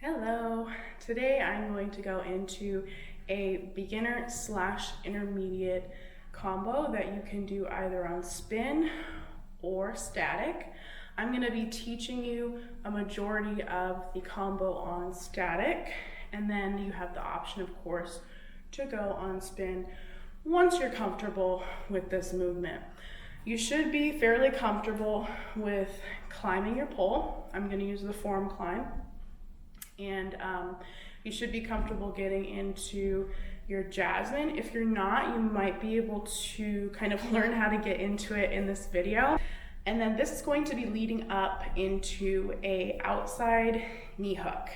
Hello, today I'm going to go into a beginner / intermediate combo that you can do either on spin or static. I'm going to be teaching you a majority of the combo on static, and then you have the option, of course, to go on spin once you're comfortable with this movement. You should be fairly comfortable with climbing your pole. I'm going to use the forearm climb. And you should be comfortable getting into your jasmine. If you're not, you might be able to kind of learn how to get into it in this video. And then this is going to be leading up into a outside knee hook.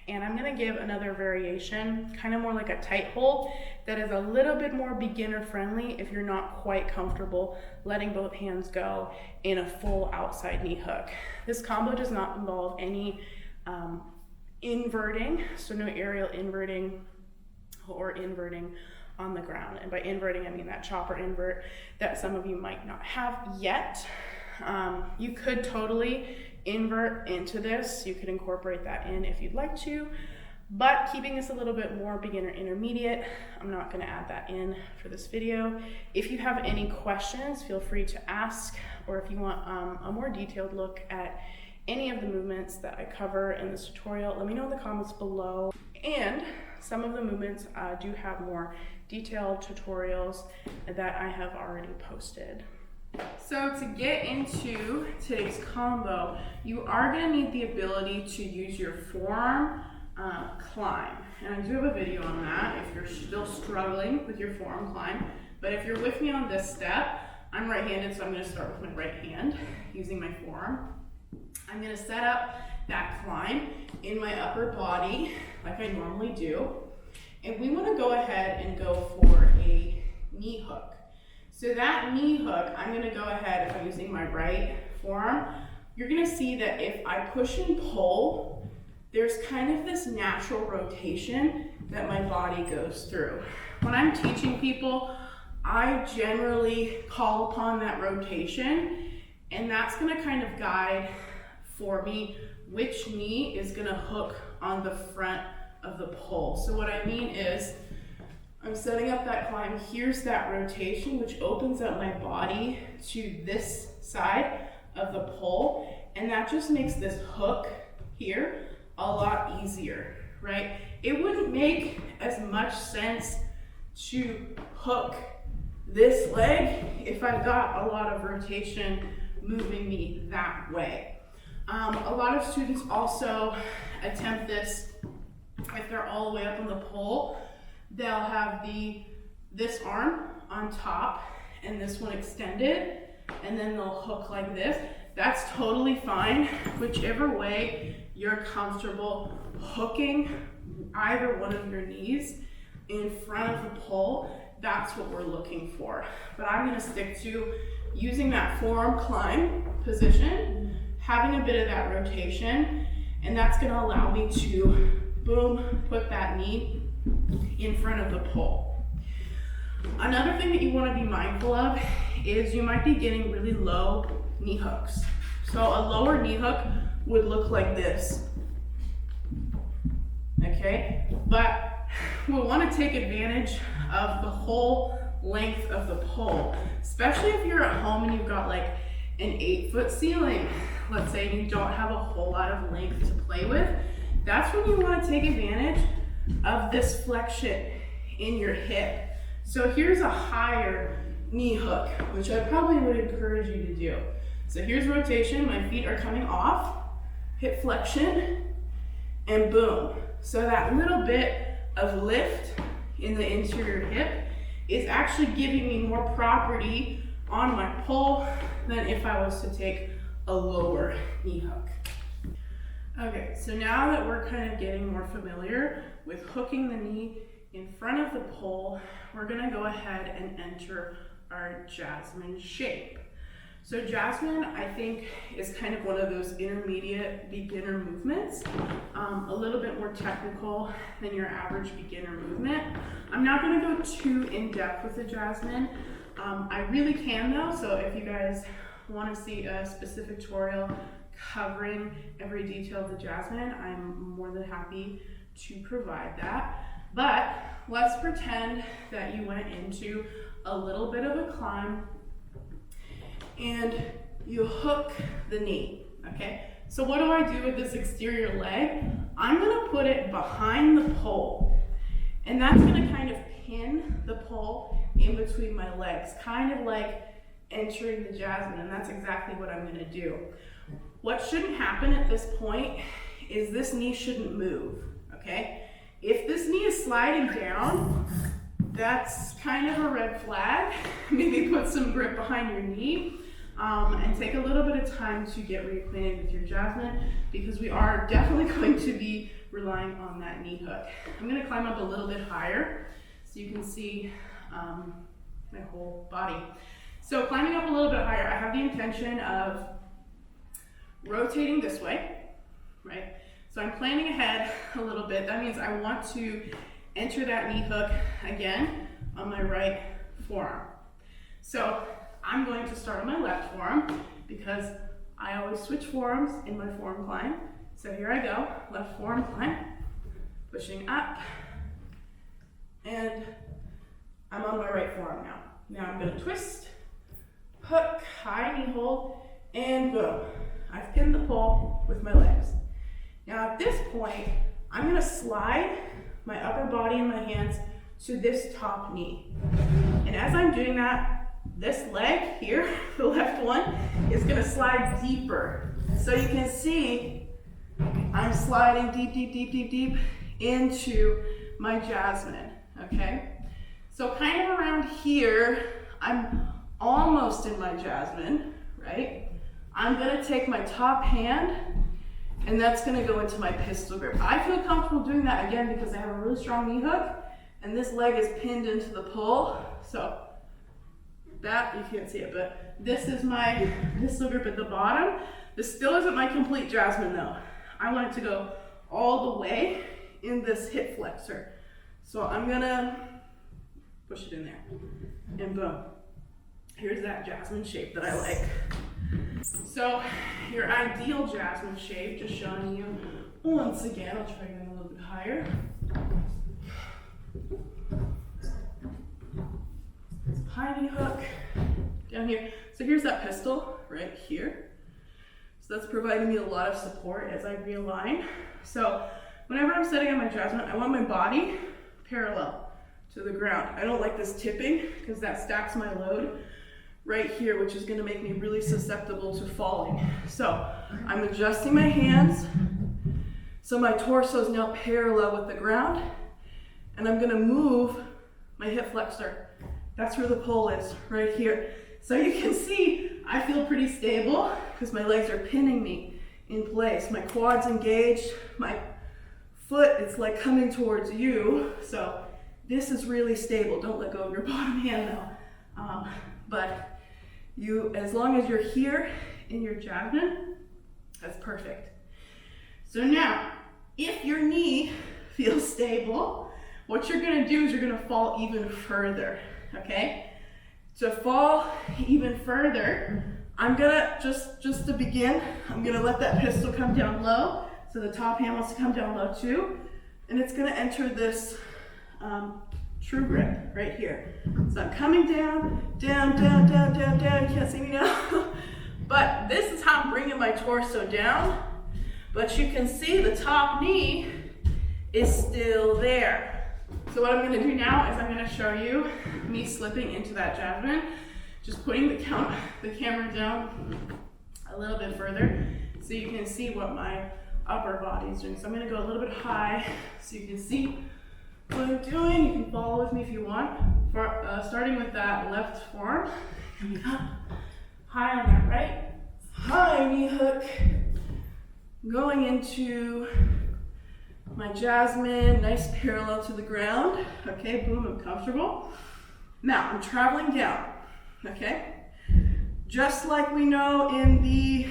And I'm gonna give another variation, kind of more like a tight hold, that is a little bit more beginner friendly if you're not quite comfortable letting both hands go in a full outside knee hook. This combo does not involve any inverting, so no aerial inverting or inverting on the ground. And by inverting, I mean that chopper invert that some of you might not have yet. You could totally invert into this. You could incorporate that in if you'd like to, but keeping this a little bit more beginner intermediate, I'm not going to add that in for this video. If you have any questions, feel free to ask, or if you want a more detailed look at any of the movements that I cover in this tutorial, let me know in the comments below. And some of the movements do have more detailed tutorials that I have already posted. So to get into today's combo, you are going to need the ability to use your forearm climb. And I do have a video on that if you're still struggling with your forearm climb. But if you're with me on this step, I'm right-handed, so I'm going to start with my right hand using my forearm. I'm going to set up that climb in my upper body like I normally do. And we want to go ahead and go for a knee hook. So that knee hook, I'm going to go ahead, if I'm using my right forearm, you're going to see that if I push and pull, there's kind of this natural rotation that my body goes through. When I'm teaching people, I generally call upon that rotation, and that's going to kind of guide for me which knee is going to hook on the front of the pole. So what I mean is, I'm setting up that climb, here's that rotation, which opens up my body to this side of the pole, and that just makes this hook here a lot easier, right? It wouldn't make as much sense to hook this leg if I got a lot of rotation moving me that way. A lot of students also attempt this if they're all the way up on the pole. They'll have this arm on top and this one extended, and then they'll hook like this. That's totally fine. Whichever way you're comfortable hooking either one of your knees in front of the pole, that's what we're looking for. But I'm going to stick to using that forearm climb position, having a bit of that rotation, and that's going to allow me to, boom, put that knee in front of the pole. Another thing that you want to be mindful of is you might be getting really low knee hooks. So a lower knee hook would look like this, okay? But we'll want to take advantage of the whole length of the pole, especially if you're at home and you've got like an 8-foot ceiling, let's say, and you don't have a whole lot of length to play with. That's when you want to take advantage of this flexion in your hip. So here's a higher knee hook, which I probably would encourage you to do. So here's rotation, my feet are coming off, hip flexion, and boom. So that little bit of lift in the interior hip is actually giving me more property on my pole than if I was to take a lower knee hook. Okay, so now that we're kind of getting more familiar with hooking the knee in front of the pole, we're gonna go ahead and enter our jasmine shape. So jasmine, I think, is kind of one of those intermediate beginner movements, a little bit more technical than your average beginner movement. I'm not gonna go too in-depth with the jasmine. I really can though, so if you guys wanna see a specific tutorial covering every detail of the jasmine, I'm more than happy to provide that. But let's pretend that you went into a little bit of a climb and you hook the knee, okay? So what do I do with this exterior leg? I'm gonna put it behind the pole, and that's gonna kind of pin the pole in between my legs, kind of like entering the jasmine, and that's exactly what I'm gonna do. What shouldn't happen at this point is this knee shouldn't move, okay? If this knee is sliding down, that's kind of a red flag. Maybe put some grip behind your knee and take a little bit of time to get reacquainted with your jasmine, because we are definitely going to be relying on that knee hook. I'm gonna climb up a little bit higher so you can see my whole body. So climbing up a little bit higher, I have the intention of rotating this way, right? So I'm planning ahead a little bit. That means I want to enter that knee hook again on my right forearm. So I'm going to start on my left forearm because I always switch forearms in my forearm climb. So here I go, left forearm climb, pushing up, and I'm on my right forearm now. Now I'm gonna twist, hook, high knee hold, and boom. I've pinned the pole with my legs. Now at this point, I'm gonna slide my upper body and my hands to this top knee. And as I'm doing that, this leg here, the left one, is gonna slide deeper. So you can see I'm sliding deep, deep, deep, deep, deep into my jasmine, okay? So kind of around here, I'm almost in my jasmine, right? I'm gonna take my top hand and that's gonna go into my pistol grip. I feel comfortable doing that again because I have a really strong knee hook and this leg is pinned into the pole. So that, you can't see it, but this is my pistol grip at the bottom. This still isn't my complete jasmine though. I want it to go all the way in this hip flexor. So I'm gonna push it in there and boom. Here's that jasmine shape that I like. So your ideal jasmine shape, just showing you once again, I'll try going a little bit higher. High knee hook down here. So here's that pistol right here. So that's providing me a lot of support as I realign. So whenever I'm setting up my jasmine, I want my body parallel to the ground. I don't like this tipping because that stacks my load right here, which is going to make me really susceptible to falling. So I'm adjusting my hands so my torso is now parallel with the ground, and I'm going to move my hip flexor. That's where the pole is, right here. So you can see I feel pretty stable because my legs are pinning me in place. My quads engaged, my foot is like coming towards you. So this is really stable. Don't let go of your bottom hand though. But you, as long as you're here in your jasmine, that's perfect. So now, if your knee feels stable, what you're gonna do is you're gonna fall even further, okay? To fall even further, I'm gonna, just to begin, I'm gonna let that pistol come down low. So the top hand wants to come down low too. And it's gonna enter this true grip right here. So I'm coming down, down, down, down, down, down. You can't see me now. But this is how I'm bringing my torso down. But you can see the top knee is still there. So what I'm gonna do now is I'm gonna show you me slipping into that jasmine, just putting the camera down a little bit further so you can see what my upper body is doing. So I'm gonna go a little bit high so you can see what I'm doing. You can follow with me if you want. Starting with that left forearm, coming up, high on that right, high knee hook, going into my jasmine, nice parallel to the ground. Okay, boom, I'm comfortable. Now I'm traveling down, okay? Just like we know in the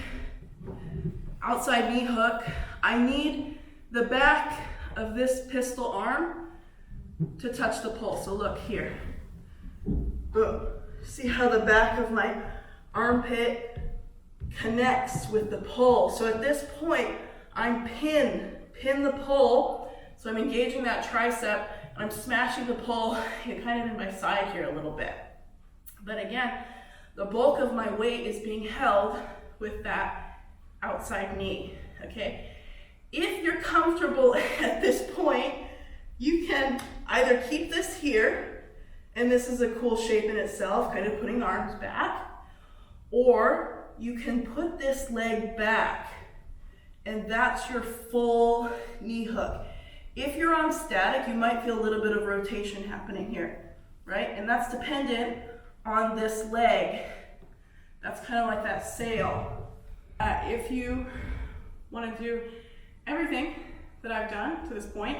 outside knee hook, I need the back of this pistol arm to touch the pole. So look here, boom. See how the back of my armpit connects with the pole. So at this point, I'm pin the pole. So I'm engaging that tricep, and I'm smashing the pole kind of in my side here a little bit. But again, the bulk of my weight is being held with that outside knee, okay? If you're comfortable at this point, you can either keep this here, and this is a cool shape in itself, kind of putting the arms back, or you can put this leg back, and that's your full knee hook. If you're on static, you might feel a little bit of rotation happening here, right? And that's dependent on this leg. That's kind of like that sail. If you want to do everything that I've done to this point,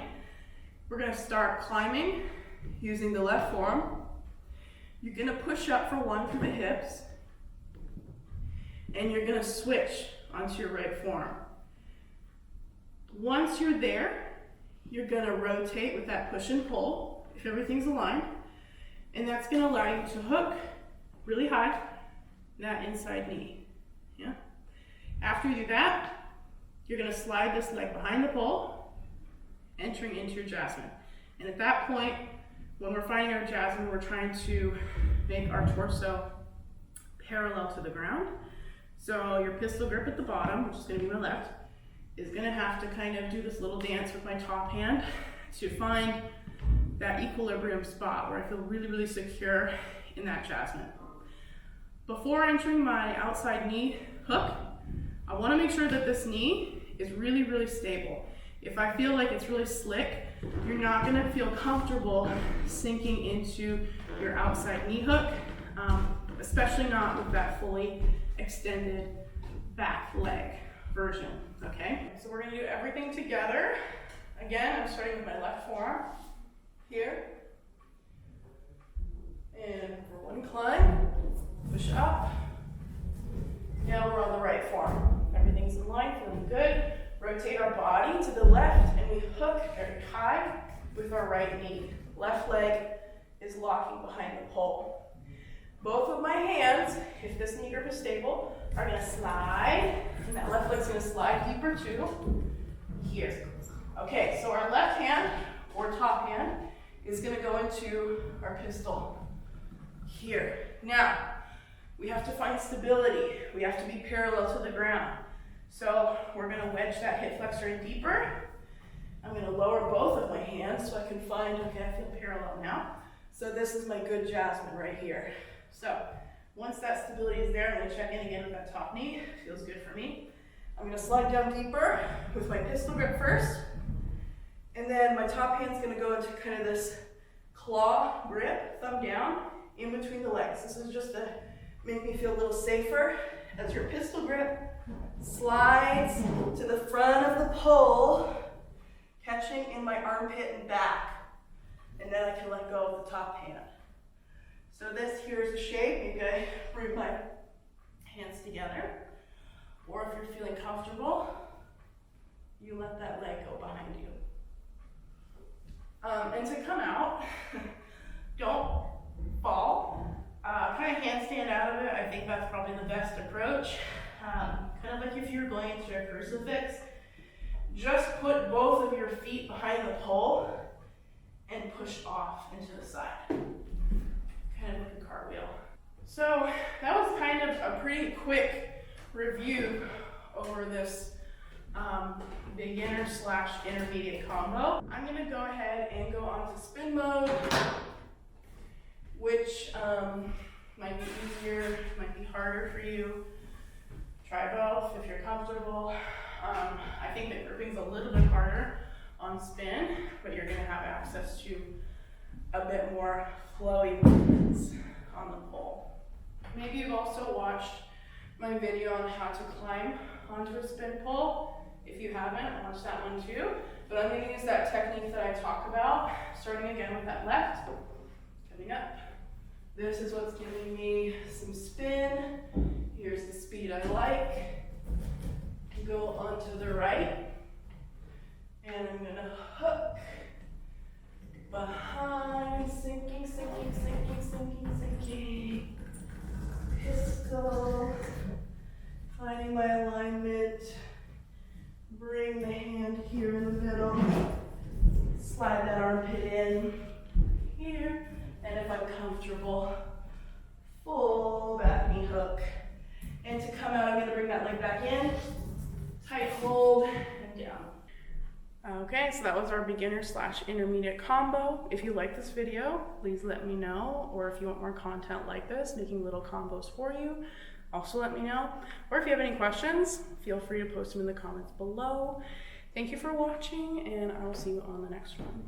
we're going to start climbing using the left forearm. You're going to push up for one through the hips, and you're going to switch onto your right forearm. Once you're there, you're going to rotate with that push and pull, if everything's aligned, and that's going to allow you to hook really high that inside knee. Yeah. After you do that, you're going to slide this leg behind the pole, entering into your jasmine. And at that point, when we're finding our jasmine, we're trying to make our torso parallel to the ground. So your pistol grip at the bottom, which is going to be my left, is going to have to kind of do this little dance with my top hand to find that equilibrium spot where I feel really, really secure in that jasmine. Before entering my outside knee hook, I want to make sure that this knee is really, really stable. If I feel like it's really slick, you're not going to feel comfortable sinking into your outside knee hook, especially not with that fully extended back leg version, okay? So we're going to do everything together. Again, I'm starting with my left forearm here. And for one climb, push up. Now we're on the right forearm. Everything's in line, feeling good. Rotate our body to the left, and we hook very high with our right knee. Left leg is locking behind the pole. Both of my hands, if this knee grip is stable, are going to slide, and that left leg's going to slide deeper to here. Okay, so our left hand, or top hand, is going to go into our pistol here. Now, we have to find stability. We have to be parallel to the ground. So we're going to wedge that hip flexor in deeper. I'm going to lower both of my hands so I can find, okay, I feel parallel now. So this is my good jasmine right here. So once that stability is there, I'm going to check in again with that top knee. Feels good for me. I'm going to slide down deeper with my pistol grip first. And then my top hand's going to go into kind of this claw grip, thumb down, in between the legs. This is just to make me feel a little safer as your pistol grip slides to the front of the pole, catching in my armpit and back. And then I can let go of the top hand. So this here is the shape. Maybe I bring my hands together. Or if you're feeling comfortable, you let that leg go behind you. And to come out, don't fall. Kind of handstand out of it. I think that's probably the best approach. Kind of like if you're going into a crucifix, just put both of your feet behind the pole and push off into the side. Kind of like a cartwheel. So that was kind of a pretty quick review over this beginner/intermediate combo. I'm going to go ahead and go on to spin mode, which might be easier, might be harder for you. Try both if you're comfortable. I think that gripping's a little bit harder on spin, but you're going to have access to a bit more flowy movements on the pole. Maybe you've also watched my video on how to climb onto a spin pole. If you haven't, watch that one too. But I'm going to use that technique that I talk about, starting again with that left, coming up. This is what's giving me some spin. Here's the speed I like. Go onto the right, and I'm going to hook behind, sinking, sinking, sinking, sinking, sinking. Pistol. Find slide that armpit in here, and if I'm comfortable, full back knee hook. And to come out, I'm gonna bring that leg back in, tight hold, and down. Okay, so that was our beginner / intermediate combo. If you like this video, please let me know, or if you want more content like this, making little combos for you, also let me know. Or if you have any questions, feel free to post them in the comments below. Thank you for watching, and I will see you on the next one.